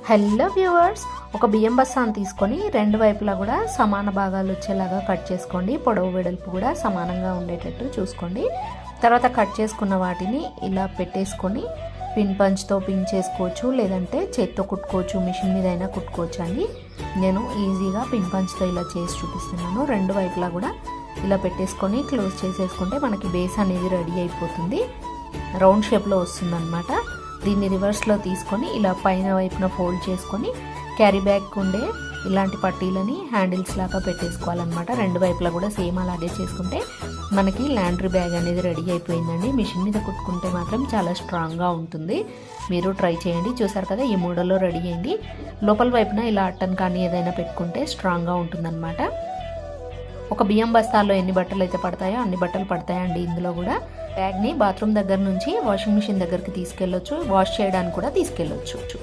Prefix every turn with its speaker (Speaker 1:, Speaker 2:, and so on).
Speaker 1: Hello viewers, ఒక బియ్యం బస్తాను తీసుకొని రెండు వైపులా కూడా సమాన భాగాలు వచ్చేలాగా కట్ చేసుకోండి. పొడవు వెడల్పు కూడా సమానంగా ఉండేటట్టు చూసుకోండి. తర్వాత కట్ చేసుకున్న వాటిని ఇలా పెట్టేసుకొని పిన్ పంచ్తో పిన్ చేసుకోవచ్చు, లేదంటే చేత్తో కుట్టుకోవచ్చు, మిషన్ మీద అయినా కుట్టుకోవచ్చు అండి. నేను ఈజీగా పిన్ పంచ్తో ఇలా చేసి చూపిస్తున్నాను. రెండు వైపులా కూడా ఇలా పెట్టేసుకొని క్లోజ్ చేసేసుకుంటే మనకి బేస్ అనేది రెడీ అయిపోతుంది. రౌండ్ షేప్లో వస్తుందన్నమాట. దీన్ని రివర్స్లో తీసుకొని ఇలా పైన వైపున ఫోల్డ్ చేసుకొని క్యారీ బ్యాగ్ ఉండే ఇలాంటి పట్టీలని హ్యాండిల్స్ లాగా పెట్టేసుకోవాలన్నమాట. రెండు వైపులా కూడా సేమ్ అలాగే చేసుకుంటే మనకి ల్యాండ్రీ బ్యాగ్ అనేది రెడీ అయిపోయిందండి. మిషన్ మీద కుట్టుకుంటే మాత్రం చాలా స్ట్రాంగ్గా ఉంటుంది. మీరు ట్రై చేయండి. చూసారు కదా, ఈ మోడల్లో రెడీ అయింది. లోపల వైపున ఇలా అట్టన్ కానీ ఏదైనా పెట్టుకుంటే స్ట్రాంగ్గా ఉంటుందన్నమాట. ఒక బియ్యం బస్తాల్లో ఎన్ని బట్టలు అయితే పడతాయో అన్ని బట్టలు పడతాయండి. ఇందులో కూడా బ్యాగ్ని బాత్రూమ్ దగ్గర నుంచి వాషింగ్ మిషన్ దగ్గరికి తీసుకెళ్ళొచ్చు, వాష్ చేయడానికి కూడా తీసుకెళ్ళొచ్చు.